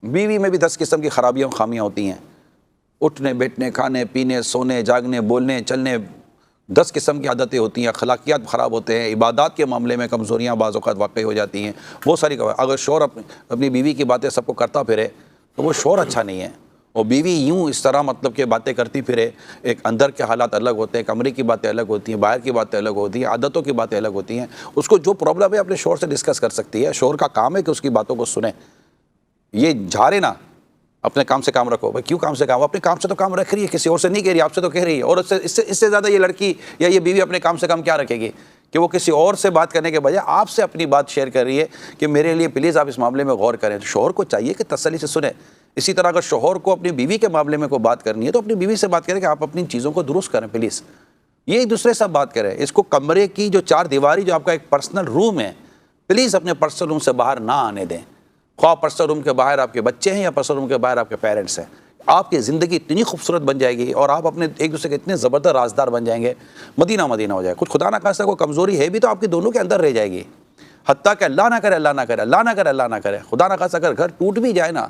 بیوی میں بھی 10 قسم کی خرابیاں خامیاں ہوتی ہیں، اٹھنے بیٹھنے، کھانے پینے، سونے جاگنے، بولنے چلنے، 10 قسم کی عادتیں ہوتی ہیں، اخلاقیات خراب ہوتے ہیں، عبادات کے معاملے میں کمزوریاں بعض اوقات واقع ہو جاتی ہیں، وہ ساری اگر شوہر اپنی بیوی کی باتیں سب کو کرتا پھرے تو وہ شوہر اچھا نہیں ہے، اور بیوی یوں اس طرح مطلب کہ باتیں کرتی پھرے، ایک اندر کے حالات الگ ہوتے ہیں، کمرے کی باتیں الگ ہوتی ہیں، باہر کی باتیں الگ ہوتی ہیں، عادتوں کی باتیں الگ ہوتی ہیں، اس کو جو پرابلم ہے اپنے شوہر سے ڈسکس کر سکتی ہے، شوہر کا کام ہے کہ اس کی باتوں کو سنیں، یہ جھاڑے نا، اپنے کام سے کام رکھو۔ بھائی کیوں کام سے کام؟ اپنے کام سے تو کام رکھ رہی ہے، کسی اور سے نہیں کہہ رہی، آپ سے تو کہہ رہی ہے، اور اس سے زیادہ یہ لڑکی یا یہ بیوی اپنے کام سے کام کیا رکھے گی کہ وہ کسی اور سے بات کرنے کے بجائے آپ سے اپنی بات شیئر کر رہی ہے کہ میرے لیے پلیز آپ اس معاملے میں غور کریں۔ تو شوہر کو چاہیے کہ تسلی سے سنیں۔ اسی طرح اگر شوہر کو اپنی بیوی کے معاملے میں کوئی بات کرنی ہے تو اپنی بیوی سے بات کریں کہ آپ اپنی چیزوں کو درست کریں پلیز، یہ ایک دوسرے سے بات کریں۔ اس کو کمرے کی جو 4 دیواری جو آپ کا ایک پرسنل روم ہے، پلیز اپنے پرسنل روم سے باہر نہ آنے دیں، خواہ پرسنل روم کے باہر آپ کے بچے ہیں یا پرسنل روم کے باہر آپ کے پیرنٹس ہیں۔ آپ کی زندگی اتنی خوبصورت بن جائے گی اور آپ اپنے ایک دوسرے کے اتنے زبردست رازدار بن جائیں گے، مدینہ مدینہ ہو جائے گا۔ کچھ خدا نہ خواستہ کوئی کمزوری ہے بھی تو آپ کے دونوں کے اندر رہ جائے گی، حتیٰ کہ اللہ نہ کرے، اللہ نہ کرے، اللہ نہ کرے، اللہ نہ کرے، خدا نہ خواستہ اگر گھر ٹوٹ بھی جائے نا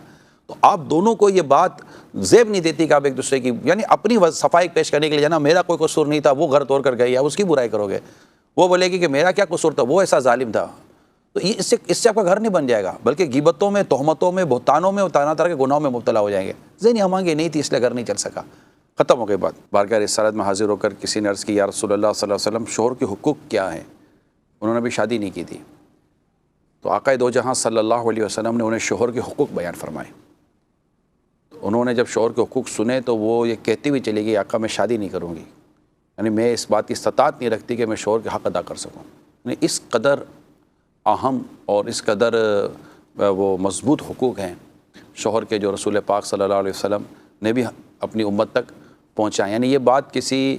تو آپ دونوں کو یہ بات زیب نہیں دیتی کہ آپ ایک دوسرے کی یعنی اپنی صفائی پیش کرنے کے لیے جانا، میرا کوئی قصور نہیں تھا، وہ گھر توڑ کر گئی، آپ اس کی برائی کرو گے، وہ بولے گی کہ میرا کیا قصور تھا، وہ ایسا ظالم تھا، تو اس سے آپ کا گھر نہیں بن جائے گا، بلکہ غیبتوں میں، تہمتوں میں، بہتانوں میں اور طرح طرح کے گناہوں میں مبتلا ہو جائیں گے۔ ذہنی ہمانگی نہیں تھی اس لیے گھر نہیں چل سکا۔ ختم ہو گئی بات۔ بارگاہ رسالت میں حاضر ہو کر کسی نے عرض کی، یا رسول اللہ صلی اللہ علیہ وسلم شوہر کے حقوق کیا ہیں؟ انہوں نے بھی شادی نہیں کی تھی، تو آقا دو جہاں صلی اللہ علیہ وسلم نے انہیں شوہر کے حقوق بیان فرمائے۔ انہوں نے جب شوہر کے حقوق سنے تو وہ یہ کہتی ہوئی چلی گئی، آقا میں شادی نہیں کروں گی، یعنی میں اس بات کی استطاعت نہیں رکھتی کہ میں شوہر کے حق ادا کر سکوں۔ یعنی اس قدر اہم اور اس قدر وہ مضبوط حقوق ہیں شوہر کے، جو رسول پاک صلی اللہ علیہ وسلم نے بھی اپنی امت تک پہنچائیں۔ یعنی یہ بات کسی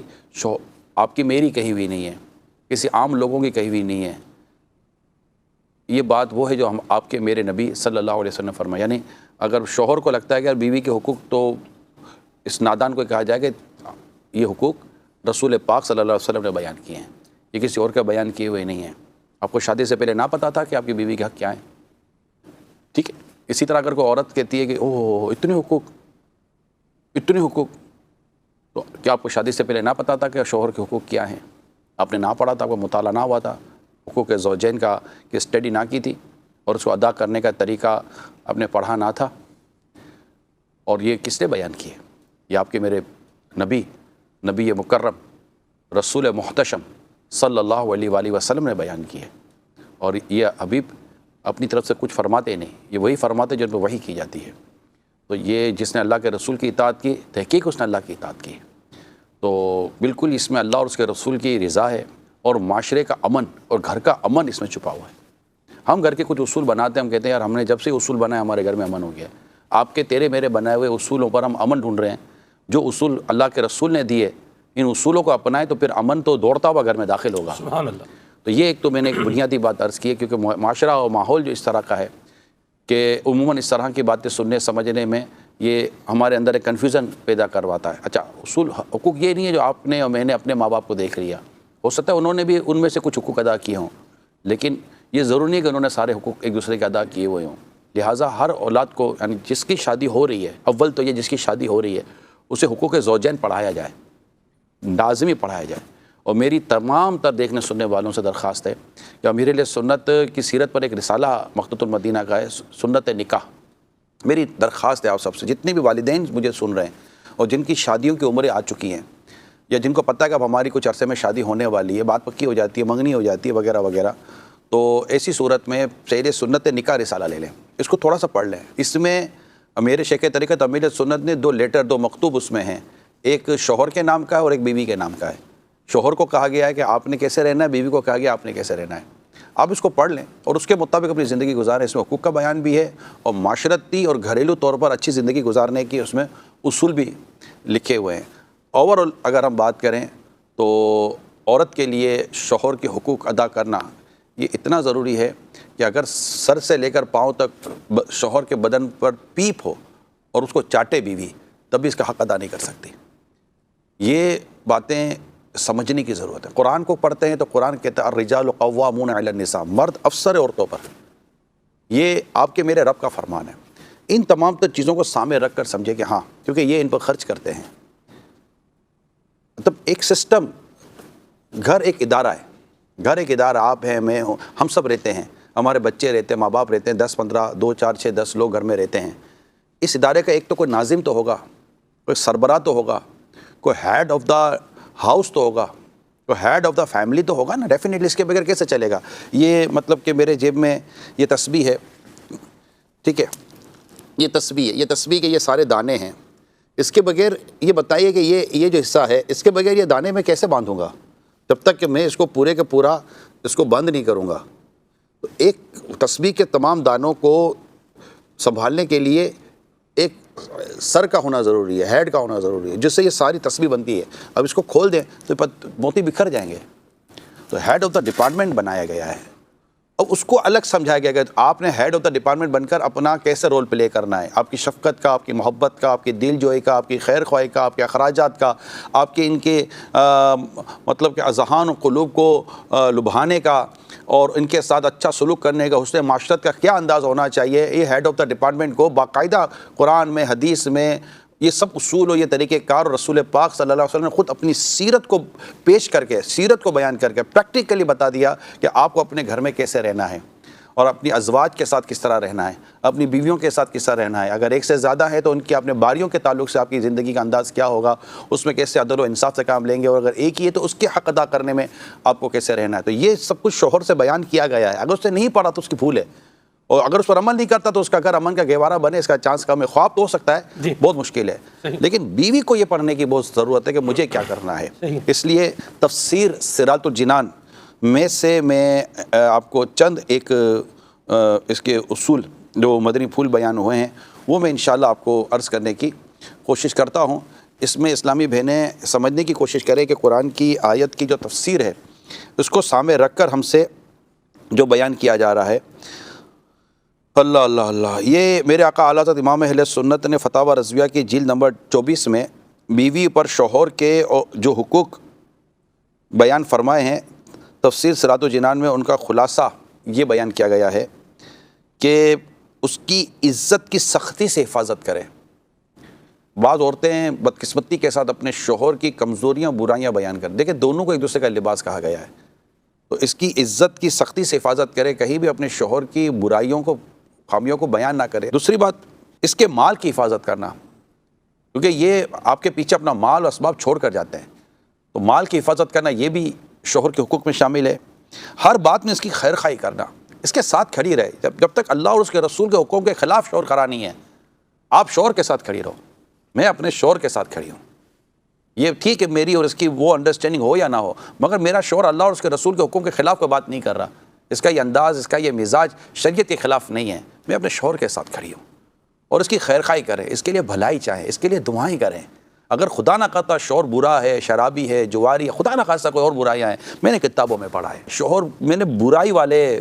آپ کی میری کہی ہوئی نہیں ہے، کسی عام لوگوں کی کہی ہوئی نہیں ہے، یہ بات وہ ہے جو ہم آپ کے میرے نبی صلی اللہ علیہ وسلم نے فرمایا۔ یعنی اگر شوہر کو لگتا ہے کہ بیوی کے حقوق تو اس نادان کو کہا جائے کہ یہ حقوق رسول پاک صلی اللہ علیہ وسلم نے بیان کیے ہیں، یہ کسی اور کا بیان کیے ہوئے نہیں ہیں۔ آپ کو شادی سے پہلے نہ پتا تھا کہ آپ کی بیوی کے حق کیا ہیں؟ ٹھیک ہے۔ اسی طرح اگر کوئی عورت کہتی ہے کہ اوہ اتنے حقوق، تو کیا آپ کو شادی سے پہلے نہ پتا تھا کہ شوہر کے حقوق کیا ہیں؟ آپ نے نہ پڑھا تھا، آپ کو مطالعہ نہ ہوا تھا حقوق زوجین کا، کہ اسٹڈی نہ کی تھی اور اس کو ادا کرنے کا طریقہ آپ نے پڑھا نہ تھا؟ اور یہ کس نے بیان کیے؟ یہ آپ کے میرے نبی مکرم رسول محتشم صلی اللہ علیہ وآلہ وسلم نے بیان کیے، اور یہ حبیب اپنی طرف سے کچھ فرماتے نہیں، یہ وہی فرماتے جن پہ وحی کی جاتی ہے۔ تو یہ جس نے اللہ کے رسول کی اطاعت کی، تحقیق اس نے اللہ کی اطاعت کی، تو بالکل اس میں اللہ اور اس کے رسول کی رضا ہے، اور معاشرے کا امن اور گھر کا امن اس میں چھپا ہوا ہے۔ ہم گھر کے کچھ اصول بناتے ہیں، ہم کہتے ہیں یار ہم نے جب سے اصول بنائے ہمارے گھر میں امن ہو گیا۔ آپ کے تیرے میرے بنائے ہوئے اصولوں پر ہم امن ڈھونڈ رہے ہیں، جو اصول اللہ کے رسول نے دیے، ان اصولوں کو اپنائیں تو پھر امن تو دوڑتا ہوا گھر میں داخل ہوگا۔ سبحان اللہ۔ تو یہ ایک تو میں نے ایک بنیادی بات عرض کی ہے، کیونکہ معاشرہ اور ماحول جو اس طرح کا ہے کہ عموماً اس طرح کی باتیں سننے سمجھنے میں یہ ہمارے اندر ایک کنفیوژن پیدا کرواتا ہے۔ اچھا، اصول حقوق یہ نہیں ہے جو آپ نے اور میں نے اپنے ماں باپ کو دیکھ لیا، ہو سکتا ہے انہوں نے بھی ان میں سے کچھ حقوق ادا کیے ہوں، لیکن یہ ضروری نہیں کہ انہوں نے سارے حقوق ایک دوسرے کے ادا کیے ہوئے ہوں۔ لہٰذا ہر اولاد کو، یعنی جس کی شادی ہو رہی ہے، اول تو یہ جس کی شادی ہو رہی ہے اسے حقوق زوجین پڑھایا جائے، لازمی پڑھایا جائے۔ اور میری تمام تر دیکھنے سننے والوں سے درخواست ہے کہ امیر علیہ سنت کی سیرت پر ایک رسالہ مقتۃ المدینہ کا ہے، سنت نکاح۔ میری درخواست ہے آپ سب سے، جتنے بھی والدین مجھے سن رہے ہیں اور جن کی شادیوں کی عمریں آ چکی ہیں، یا جن کو پتہ ہے کہ اب ہماری کچھ عرصے میں شادی ہونے والی ہے، بات پکی ہو جاتی ہے، منگنی ہو جاتی ہے وغیرہ وغیرہ، تو ایسی صورت میں پہلے سنت نکاح رسالہ لے لیں، اس کو تھوڑا سا پڑھ لیں۔ اس میں میرے شیخ طریقت امیر سنت نے 2 لیٹر 2 مکتوب اس میں ہیں، ایک شوہر کے نام کا ہے اور ایک بیوی کے نام کا ہے۔ شوہر کو کہا گیا ہے کہ آپ نے کیسے رہنا ہے، بیوی کو کہا گیا آپ نے کیسے رہنا ہے۔ آپ اس کو پڑھ لیں اور اس کے مطابق اپنی زندگی گزاریں۔ اس میں حقوق کا بیان بھی ہے اور معاشرتی اور گھریلو طور پر اچھی زندگی گزارنے کی اس میں اصول بھی لکھے ہوئے ہیں۔ اوورآل اگر ہم بات کریں تو عورت کے لیے شوہر کے حقوق ادا کرنا یہ اتنا ضروری ہے کہ اگر سر سے لے کر پاؤں تک شوہر کے بدن پر پیپ ہو اور اس کو چاٹے بیوی، تب بھی اس کا حق ادا نہیں کر سکتی۔ یہ باتیں سمجھنے کی ضرورت ہے۔ قرآن کو پڑھتے ہیں تو قرآن کہتا ہے الرجال قوامون علی النساء، مرد افسر ہے عورتوں پر۔ یہ آپ کے میرے رب کا فرمان ہے ان تمام تر چیزوں کو سامنے رکھ کر سمجھے کہ ہاں کیونکہ یہ ان پر خرچ کرتے ہیں. مطلب ایک سسٹم، گھر ایک ادارہ ہے، گھر ایک ادارہ، آپ ہیں، میں ہوں، ہم سب رہتے ہیں، ہمارے بچے رہتے ہیں، ماں باپ رہتے ہیں، 10 15 2 4 6 10 لوگ گھر میں رہتے ہیں. اس ادارے کا ایک تو کوئی ناظم تو ہوگا، کوئی سربراہ تو ہوگا، کوئی ہیڈ آف دا ہاؤس تو ہوگا، کوئی ہیڈ آف دا فیملی تو ہوگا نا. ڈیفینیٹلی اس کے بغیر کیسے چلے گا؟ یہ مطلب کہ میرے جیب میں یہ تسبیح ہے، ٹھیک ہے، یہ تسبیح کے یہ سارے دانے ہیں. اس کے بغیر یہ بتائیے کہ یہ جو حصہ ہے، اس کے بغیر یہ دانے میں کیسے باندھوں گا جب تک کہ میں اس کو پورے کے پورا اس کو بند نہیں کروں گا. تو ایک تسبیح کے تمام دانوں کو سنبھالنے کے لیے ایک سر کا ہونا ضروری ہے، ہیڈ کا ہونا ضروری ہے، جس سے یہ ساری تسبیح بنتی ہے. اب اس کو کھول دیں تو موتی بکھر جائیں گے. تو ہیڈ آف دا ڈپارٹمنٹ بنایا گیا ہے. اب اس کو الگ سمجھایا گیا کہ آپ نے ہیڈ آف دا ڈپارٹمنٹ بن کر اپنا کیسے رول پلے کرنا ہے. آپ کی شفقت کا، آپ کی محبت کا، آپ کی دل جوئی کا، آپ کی خیر خواہی کا، آپ کے اخراجات کا، آپ کے ان کے مطلب کہ اذہان و قلوب کو لبھانے کا اور ان کے ساتھ اچھا سلوک کرنے کا، حسن معاشرت کا کیا انداز ہونا چاہیے. یہ ہیڈ آف دا ڈپارٹمنٹ کو باقاعدہ قرآن میں، حدیث میں یہ سب اصول اور یہ طریقہ کار رسول پاک صلی اللہ علیہ وسلم نے خود اپنی سیرت کو پیش کر کے، سیرت کو بیان کر کے پریکٹیکلی بتا دیا کہ آپ کو اپنے گھر میں کیسے رہنا ہے اور اپنی ازواج کے ساتھ کس طرح رہنا ہے، اپنی بیویوں کے ساتھ کس طرح رہنا ہے. اگر ایک سے زیادہ ہے تو ان کی اپنے باریوں کے تعلق سے آپ کی زندگی کا انداز کیا ہوگا، اس میں کیسے عدل و انصاف سے کام لیں گے، اور اگر ایک ہی ہے تو اس کے حق ادا کرنے میں آپ کو کیسے رہنا ہے. تو یہ سب کچھ شوہر سے بیان کیا گیا ہے. اگر اس نے نہیں پڑھا تو اس کی بھول ہے، اور اگر اس پر عمل نہیں کرتا تو اس کا گھر امن کا گہوارہ بنے، اس کا چانس کم ہے. خواب تو ہو سکتا ہے، بہت مشکل ہے، لیکن بیوی کو یہ پڑھنے کی بہت ضرورت ہے کہ مجھے کیا کرنا ہے. اس لیے تفسیر صراط الجنان میں سے میں آپ کو چند ایک اس کے اصول جو مدنی پھول بیان ہوئے ہیں وہ میں انشاءاللہ آپ کو عرض کرنے کی کوشش کرتا ہوں. اس میں اسلامی بہنیں سمجھنے کی کوشش کریں کہ قرآن کی آیت کی جو تفسیر ہے اس کو سامنے رکھ کر ہم سے جو بیان کیا جا رہا ہے. اللہ اللہ اللہ، یہ میرے آقا اعلیٰ حضرت امام اہل سنت نے فتاوی رضویہ کی جلد نمبر 24 میں بیوی پر شوہر کے جو حقوق بیان فرمائے ہیں، تفسیر صراط الجنان میں ان کا خلاصہ یہ بیان کیا گیا ہے کہ اس کی عزت کی سختی سے حفاظت کریں. بعض عورتیں بدقسمتی کے ساتھ اپنے شوہر کی کمزوریاں برائیاں بیان کر، دیکھیں دونوں کو ایک دوسرے کا لباس کہا گیا ہے، تو اس کی عزت کی سختی سے حفاظت کرے، کہیں بھی اپنے شوہر کی برائیوں کو، خامیوں کو بیان نہ کرے. دوسری بات، اس کے مال کی حفاظت کرنا، کیونکہ یہ آپ کے پیچھے اپنا مال و اسباب چھوڑ کر جاتے ہیں، تو مال کی حفاظت کرنا یہ بھی شوہر کے حقوق میں شامل ہے. ہر بات میں اس کی خیر خواہی کرنا، اس کے ساتھ کھڑی رہے. جب تک اللہ اور اس کے رسول کے حکم کے خلاف شوہر کھڑا نہیں ہے، آپ شوہر کے ساتھ کھڑی رہو. میں اپنے شوہر کے ساتھ کھڑی ہوں، یہ ٹھیک ہے میری اور اس کی وہ انڈرسٹینڈنگ ہو یا نہ ہو، مگر میرا شوہر اللہ اور اس کے رسول کے حکم کے خلاف کوئی بات نہیں کر رہا، اس کا یہ انداز، اس کا یہ مزاج شریعت کے خلاف نہیں ہے. میں اپنے شوہر کے ساتھ کھڑی ہوں اور اس کی خیر خواہی کریں، اس کے لیے بھلائی چاہیں، اس کے لیے دعائیں کریں. اگر خدا نہ خواستہ شوہر برا ہے، شرابی ہے، جواری ہے، خدا نہ خواستہ کوئی اور برائیاں ہیں، میں نے کتابوں میں پڑھا ہے شوہر، میں نے برائی والے،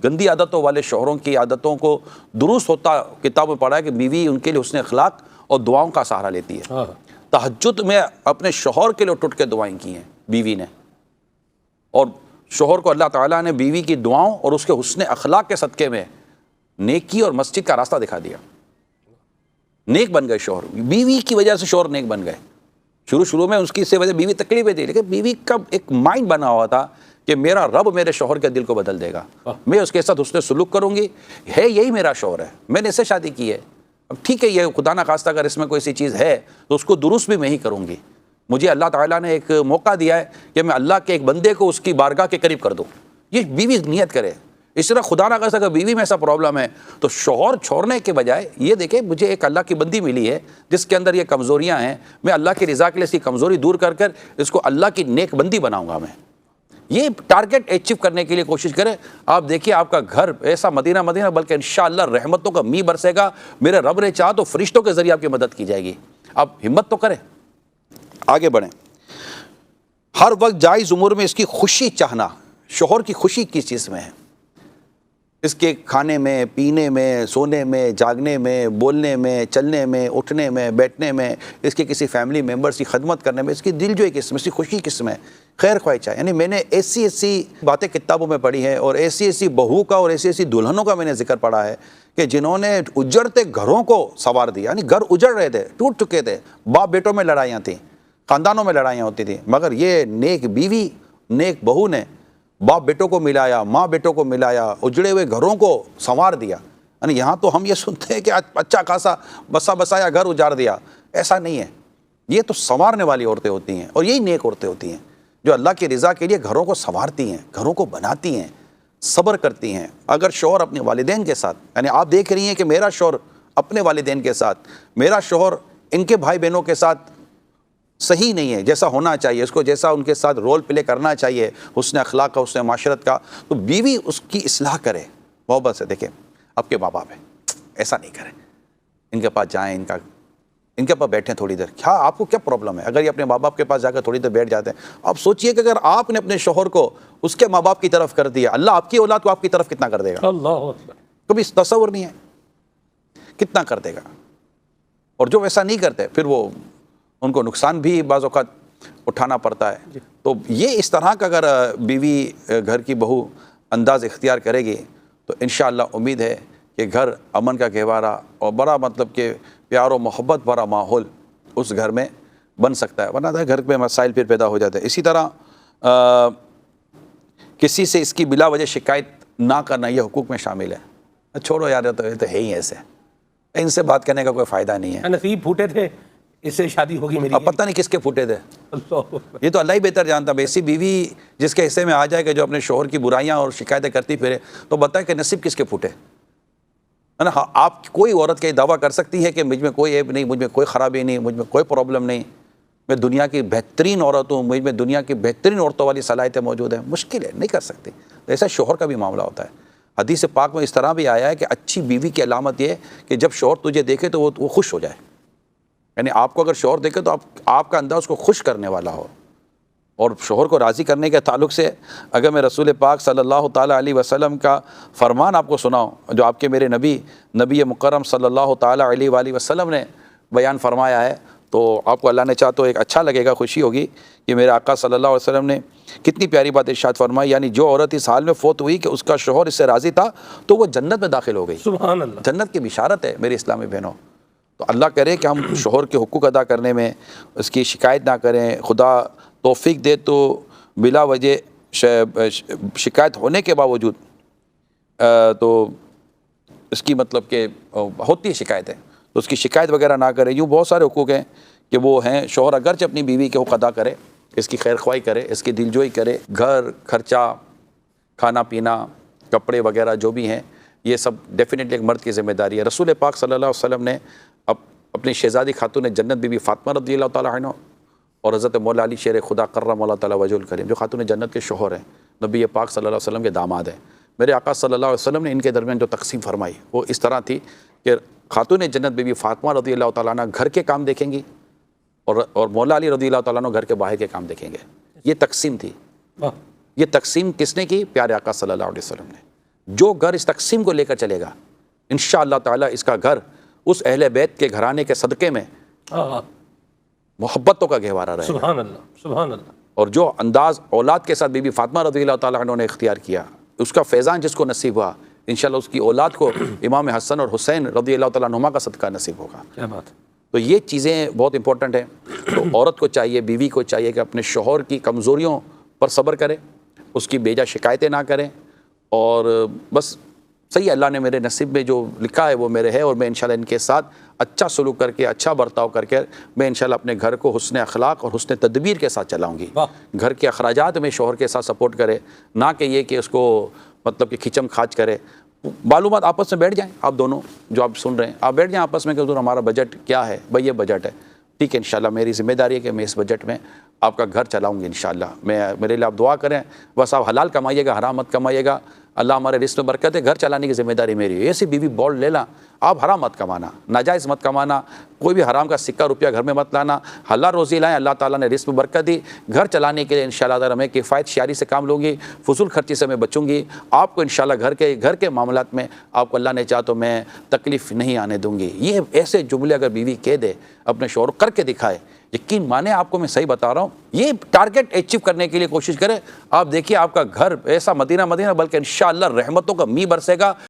گندی عادتوں والے شوہروں کی عادتوں کو درست ہوتا کتابوں میں پڑھا ہے کہ بیوی ان کے لیے حسن اخلاق اور دعاؤں کا سہارا لیتی ہے. تہجد میں اپنے شوہر کے لیے ٹوٹ کے دعائیں کی ہیں بیوی نے، اور شوہر کو اللہ تعالیٰ نے بیوی کی دعاؤں اور اس کے حسن اخلاق کے صدقے میں نیکی اور مسجد کا راستہ دکھا دیا. نیک بن گئے شوہر، بیوی کی وجہ سے شوہر نیک بن گئے. شروع میں اس کی سے وجہ بیوی تکلیف تھی، لیکن بیوی کا ایک مائنڈ بنا ہوا تھا کہ میرا رب میرے شوہر کے دل کو بدل دے گا، میں اس کے ساتھ حسن سلوک کروں گی، ہے یہی میرا شوہر ہے، میں نے اس سے شادی کی ہے. اب ٹھیک ہے، یہ خدا نہ خواستہ اگر اس میں کوئی سی چیز ہے تو اس کو درست بھی میں ہی کروں گی. مجھے اللہ تعالیٰ نے ایک موقع دیا ہے کہ میں اللہ کے ایک بندے کو اس کی بارگاہ کے قریب کر دوں. یہ بیوی نیت کرے. اس طرح خدا نہ خواستہ اگر بیوی میں ایسا پرابلم ہے تو شوہر چھوڑنے کے بجائے یہ دیکھے مجھے ایک اللہ کی بندی ملی ہے جس کے اندر یہ کمزوریاں ہیں، میں اللہ کی رضا کے لیے اس کی کمزوری دور کر کر اس کو اللہ کی نیک بندی بناؤں گا. میں یہ ٹارگٹ اچیو کرنے کے لیے کوشش کریں. آپ دیکھیے آپ کا گھر ایسا مدینہ بلکہ انشاءاللہ رحمتوں کا می برسے گا. میرے رب نے چاہا تو فرشتوں کے ذریعے آپ کی مدد کی جائے گی. آپ ہمت تو کریں، آگے بڑھیں. ہر وقت جائز امور میں اس کی خوشی چاہنا. شوہر کی خوشی کس چیز میں ہے؟ اس کے کھانے میں، پینے میں، سونے میں، جاگنے میں، بولنے میں، چلنے میں، اٹھنے میں، بیٹھنے میں، اس کے کسی فیملی ممبرس کی خدمت کرنے میں، اس کی دل جوئی کس میں، اس کی خوشی کس میں، خیر خواہ چاہے. یعنی میں نے ایسی باتیں کتابوں میں پڑھی ہیں، اور ایسی بہو کا اور ایسی دلہنوں کا میں نے ذکر پڑھا ہے کہ جنہوں نے اجڑتے گھروں کو سنوار دیا. یعنی گھر اجڑ رہے تھے، ٹوٹ چکے تھے، باپ بیٹوں میں لڑائیاں تھیں، خاندانوں میں لڑائیاں ہوتی تھیں، مگر یہ نیک بیوی، نیک بہو نے باپ بیٹوں کو ملایا، ماں بیٹوں کو ملایا، اجڑے ہوئے گھروں کو سنوار دیا. یعنی یہاں تو ہم یہ سنتے ہیں کہ اچھا خاصا بسا بسایا گھر اجاڑ دیا. ایسا نہیں ہے. یہ تو سنوارنے والی عورتیں ہوتی ہیں، اور یہی نیک عورتیں ہوتی ہیں جو اللہ کی رضا کے لیے گھروں کو سنوارتی ہیں، گھروں کو بناتی ہیں، صبر کرتی ہیں. اگر شوہر اپنے والدین کے ساتھ، یعنی آپ دیکھ رہی ہیں کہ میرا شوہر اپنے والدین کے ساتھ، میرا شوہر ان کے بھائی بہنوں کے ساتھ صحیح نہیں ہے جیسا ہونا چاہیے، اس کو جیسا ان کے ساتھ رول پلے کرنا چاہیے، حسن اخلاق کا، حسن معاشرت کا، تو بیوی اس کی اصلاح کرے محبت سے. دیکھیں آپ کے ماں باپ ہیں، ایسا نہیں کریں، ان کے پاس جائیں، ان کے پاس بیٹھیں تھوڑی دیر. کیا آپ کو کیا پرابلم ہے اگر یہ اپنے ماں باپ کے پاس جا کر تھوڑی دیر بیٹھ جاتے ہیں؟ آپ سوچئے کہ اگر آپ نے اپنے شوہر کو اس کے ماں باپ کی طرف کر دیا، اللہ آپ کی اولاد کو آپ کی طرف کتنا کر دے گا؟ اللہ اکبر. کبھی تصور نہیں ہے کتنا کر دے گا. اور جو ویسا نہیں کرتے پھر وہ ان کو نقصان بھی بعض اوقات اٹھانا پڑتا ہے. تو یہ اس طرح کا اگر بیوی گھر کی بہو انداز اختیار کرے گی تو انشاءاللہ امید ہے کہ گھر امن کا گہوارہ اور بڑا مطلب کہ پیار و محبت بھرا ماحول اس گھر میں بن سکتا ہے. ورنہ گھر میں مسائل پھر پیدا ہو جاتے ہیں. اسی طرح کسی سے اس کی بلا وجہ شکایت نہ کرنا یہ حقوق میں شامل ہے. چھوڑو یار تو یہ تو ہے ہی ایسے، ان سے بات کرنے کا کوئی فائدہ نہیں ہے. نصیب پھوٹے تھے، اس سے شادی ہوگی میری. اب پتہ نہیں کس کے پھوٹے تھے، اللہ اکبر. یہ تو اللہ ہی بہتر جانتا. ایسی بیوی جس کے حصے میں آ جائے کہ جو اپنے شوہر کی برائیاں اور شکایتیں کرتی پھرے، تو بتائے کہ نصیب کس کے پھوٹے. ہے نا؟ آپ کوئی عورت کا یہ دعویٰ کر سکتی ہے کہ مجھ میں کوئی عیب نہیں، مجھ میں کوئی خرابی نہیں، مجھ میں کوئی پرابلم نہیں، میں دنیا کی بہترین عورت ہوں، مجھ میں دنیا کی بہترین عورتوں والی صلاحیتیں موجود ہیں؟ مشکل ہے، نہیں کر سکتی. ایسا شوہر کا بھی معاملہ ہوتا ہے. حدیث پاک میں اس طرح بھی آیا ہے کہ اچھی بیوی کی علامت یہ کہ جب شوہر تجھے دیکھے تو وہ خوش ہو جائے. یعنی آپ کو اگر شوہر دیکھے تو آپ کا انداز اس کو خوش کرنے والا ہو. اور شوہر کو راضی کرنے کے تعلق سے اگر میں رسول پاک صلی اللہ تعالیٰ علیہ وسلم کا فرمان آپ کو سناؤں، جو آپ کے میرے نبی مکرم صلی اللہ تعالیٰ علیہ وآلہ وسلم نے بیان فرمایا ہے، تو آپ کو اللہ نے چاہا تو ایک اچھا لگے گا، خوشی ہوگی کہ میرے آقا صلی اللہ علیہ وسلم نے کتنی پیاری بات ارشاد فرمائی. یعنی جو عورت اس حال میں فوت ہوئی کہ اس کا شوہر اس سے راضی تھا تو وہ جنت میں داخل ہو گئی. سبحان اللہ. جنت کی بشارت ہے میری اسلامی بہنوں. تو اللہ کرے کہ ہم شوہر کے حقوق ادا کرنے میں اس کی شکایت نہ کریں. خدا توفیق دے تو بلا وجہ شکایت ہونے کے باوجود تو اس کی مطلب کہ ہوتی ہے شکایتیں، تو اس کی شکایت وغیرہ نہ کرے. یوں بہت سارے حقوق ہیں کہ وہ ہیں. شوہر اگرچہ اپنی بیوی کے حقوق ادا کرے، اس کی خیر خواہی کرے، اس کی دلجوئی کرے، گھر خرچہ، کھانا پینا، کپڑے وغیرہ جو بھی ہیں، یہ سب ڈیفینیٹلی ایک مرد کی ذمہ داری ہے. رسول پاک صلی اللہ علیہ وسلم نے اپنی شہزادی خاتون جنت بی بی فاطمہ رضی اللہ تعالیٰ عنہ اور حضرت مولا علی شیر خدا کرم اللہ تعالیٰ وجہ الکریم، جو خاتون جنت کے شوہر ہیں، نبی پاک صلی اللہ علیہ وسلم کے داماد ہیں، میرے آقا صلی اللہ علیہ وسلم نے ان کے درمیان جو تقسیم فرمائی وہ اس طرح تھی کہ خاتون جنت بی بی فاطمہ رضی اللہ تعالیٰ عنہ گھر کے کام دیکھیں گی اور مولا علی رضی اللہ تعالیٰ عنہ گھر کے باہر کے کام دیکھیں گے. یہ تقسیم تھی. یہ تقسیم کس نے کی؟ پیارے آقا صلی اللہ علیہ وسلم نے. جو گھر اس تقسیم کو لے کر چلے گا انشاءاللہ تعالیٰ اس کا گھر اس اہل بیت کے گھرانے کے صدقے میں محبتوں کا گہوارہ رہے گا. سبحان اللہ، سبحان اللہ. اور جو انداز اولاد کے ساتھ بی بی فاطمہ رضی اللہ تعالیٰ عنہ نے اختیار کیا، اس کا فیضان جس کو نصیب ہوا، انشاءاللہ اس کی اولاد کو امام حسن اور حسین رضی اللہ تعالیٰ عنہما کا صدقہ نصیب ہوگا. کیا بات ہے. تو یہ چیزیں بہت امپورٹنٹ ہیں. تو عورت کو چاہیے، بیوی کو چاہیے کہ اپنے شوہر کی کمزوریوں پر صبر کرے، اس کی بیجا شکایتیں نہ کریں، اور بس صحیح اللہ نے میرے نصیب میں جو لکھا ہے وہ میرے ہے، اور میں انشاءاللہ ان کے ساتھ اچھا سلوک کر کے، اچھا برتاؤ کر کے میں انشاءاللہ اپنے گھر کو حسن اخلاق اور حسن تدبیر کے ساتھ چلاؤں گی. گھر کے اخراجات میں شوہر کے ساتھ سپورٹ کرے، نہ کہ یہ کہ اس کو مطلب کہ کھچم کھاچ کرے. معلومات آپس میں بیٹھ جائیں، آپ دونوں جو آپ سن رہے ہیں آپ بیٹھ جائیں آپس میں کہ حضور ہمارا بجٹ کیا ہے، بھائی یہ بجٹ ہے، ٹھیک ہے انشاءاللہ میری ذمہ داری ہے کہ میں اس بجٹ میں آپ کا گھر چلاؤں گی انشاءاللہ. میرے لیے آپ دعا کریں، بس آپ حلال کمائیے گا، حرام مت کمائیے گا. اللہ ہمارے رزق میں برکت ہے، گھر چلانے کی ذمہ داری میری ہے. ایسی بیوی بولڈ لے لا، آپ حرام مت کمانا، ناجائز مت کمانا، کوئی بھی حرام کا سکہ روپیہ گھر میں مت لانا، حلال روزی لائیں، اللہ تعالیٰ نے رزق میں برکت دی، گھر چلانے کے لیے انشاءاللہ اگر ہمیں کفایت شعاری سے کام لوں گی، فضول خرچی سے میں بچوں گی، آپ کو انشاءاللہ گھر کے معاملات میں آپ کو اللہ نے چاہا تو میں تکلیف نہیں آنے دوں گی۔ یہ ایسے جملے اگر بیوی کہہ دے، اپنے شوہر کر کے دکھائے، یقین مانے آپ کو میں صحیح بتا رہا ہوں، یہ ٹارگٹ اچیو کرنے کے لیے کوشش کریں، آپ دیکھیے آپ کا گھر ایسا مدینہ بلکہ انشاءاللہ رحمتوں کا می برسے گا۔